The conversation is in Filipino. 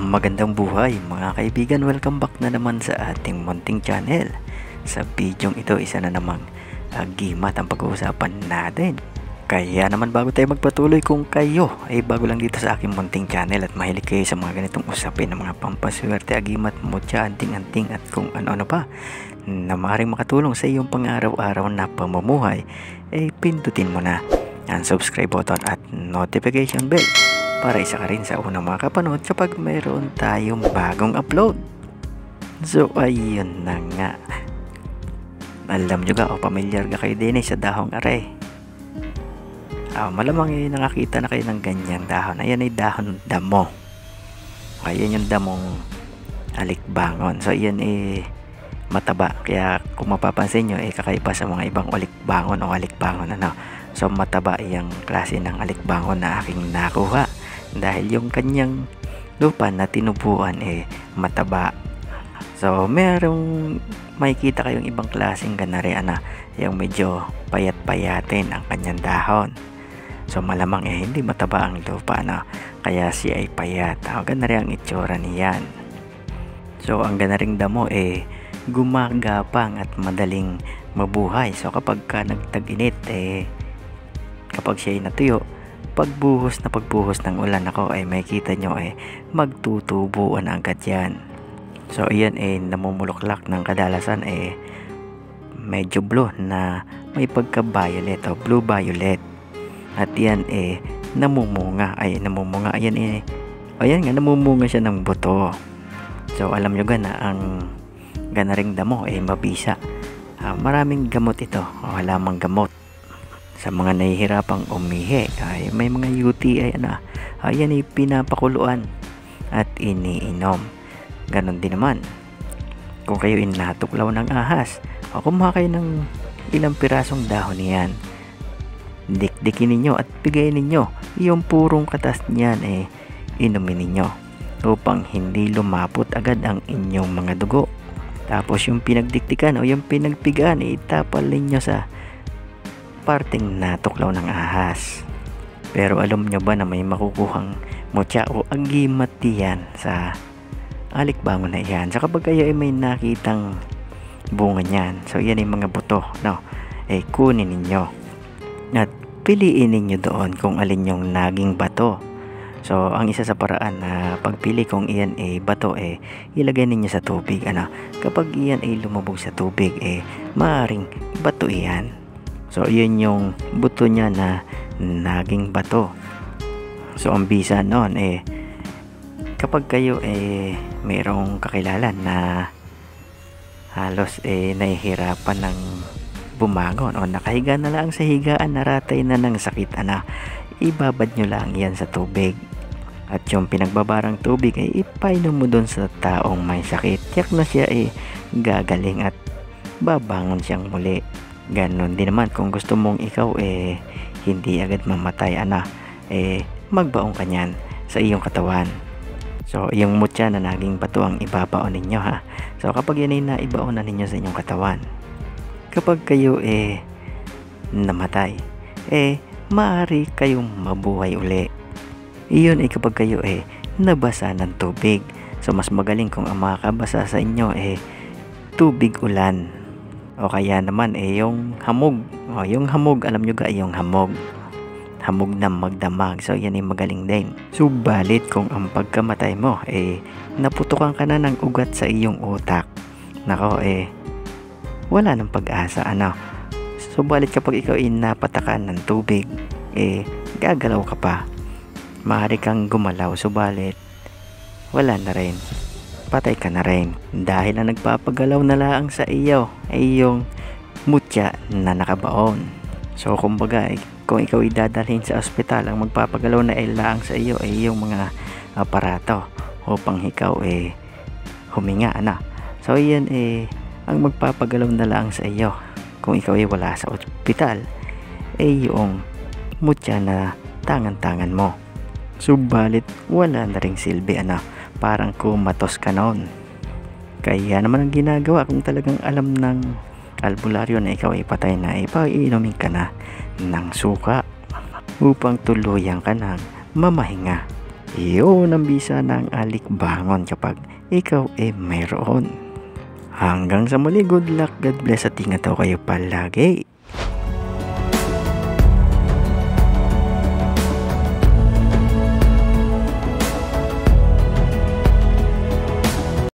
Magandang buhay mga kaibigan, welcome back na naman sa ating munting channel. Sa bidyong ito, isa na namang gimat ang pag-uusapan natin. Kaya naman bago tayo magpatuloy, kung kayo ay bago lang dito sa aking munting channel at mahilig kayo sa mga ganitong usapin ng mga pampaswerte, agimat, mutya, anting-anting at kung ano-ano pa na maaaring makatulong sa iyong pang-araw-araw na pamumuhay, ay pindutin mo na ang subscribe button at notification bell para isa ka rin sa unang makapanood kapag mayroon tayong bagong upload. So ayun na nga, alam nyo ga o pamilyar ka kayo din sa dahong are. Malamang nakakita na kayo ng ganyang dahon. Ayan ay dahon damo. Ayan yung damong alikbangon. So ayan mataba, kaya kung mapapansin nyo kakaiba sa mga ibang alikbangon o alikbangon So mataba yung klase ng alikbangon na aking nakuha dahil yung kanyang lupa na tinubuan mataba. So merong makikita kayong ibang klaseng ganari yung medyo payat-payatin ang kanyang dahon. So malamang hindi mataba ang lupa kaya siya ay payat. Ganari ang itsura niyan. So ang ganaring damo gumagapang at madaling mabuhay. So kapag nagtag-init kapag siya ay natuyo, pagbuhos ng ulan ay makikita nyo magtutubuan agad yan. So ayan namumulaklak ng kadalasan medyo blue na may pagka violet o blue violet. At yan namumunga ayan nga, namumunga siya ng buto. So alam nyo ang ganaring damo mabisa. Maraming gamot ito o halamang gamot sa mga nahihirapang umihi. May mga UTI yan pinapakuluan at iniinom. Ganon din naman kung kayo natuklaw ng ahas o kumuha kayo ng ilang pirasong dahon niyan, dikdikin ninyo at bigayin ninyo yung purong katas niyan inumin ninyo upang hindi lumapot agad ang inyong mga dugo. Tapos yung pinagdiktikan o yung pinagpigaan itapal ninyo sa parteng natuklaw ng ahas. Pero alam nyo ba na may makukuhang mutya o agimat diyan sa alikbangon na yan? So kapag kayo may nakitang bunga niyan, so yan mga buto kunin ninyo at piliin ninyo doon kung alin yung naging bato. So ang isa sa paraan na pagpili kung iyan bato ilagay ninyo sa tubig. Kapag iyan lumubog sa tubig maaring bato iyan. So yun yung buto niya na naging bato. So ang bisa noon kapag kayo mayroong kakilala na halos nahihirapan ng bumangon o nakahiga na lang sa higaan, naratay na ng sakit, ibabad nyo lang yan sa tubig. At yung pinagbabarang tubig ipainom mo dun sa taong may sakit. Tiyak na siya gagaling at babangon siyang muli. Ganon din naman kung gusto mong ikaw hindi agad mamatay, magbaong ka niyan sa iyong katawan. So yung mutya na naging bato ang ibabaon ninyo So kapag yan naibaon na ninyo sa inyong katawan, kapag kayo namatay, maaari kayong mabuhay uli. Iyon kapag kayo nabasa ng tubig. So mas magaling kung ang makakabasa sa inyo tubig ulan. O kaya naman yung hamog. Yung hamog, alam nyo yung hamog na magdamag. So yan magaling din. Subalit kung ang pagkamatay mo naputukan ka na ng ugat sa iyong utak, nako wala nang pag-asa. Subalit kapag ikaw napatakan ng tubig, gagalaw ka pa. Maaari kang gumalaw, subalit wala na rin, patay ka na rin dahil ang nagpapagalaw na lang sa iyo ay yung mutya na nakabaon. So kumbaga kung ikaw dadalhin sa ospital, ang magpapagalaw na lang sa iyo ay yung mga aparato upang ikaw huminga. So yan ang magpapagalaw na lang sa iyo kung ikaw wala sa ospital yung mutya na tangan-tangan mo. Subalit wala na ring silbi, parang kumatos ka noon. Kaya naman ang ginagawa, kung talagang alam ng albularyo na ikaw patay na, paiinumin ka na ng suka upang tuluyan ka ng mamahinga. Yun ang bisa ng alikbangon kapag ikaw mayroon. Hanggang sa muli, good luck, God bless at ingat daw kayo palagi.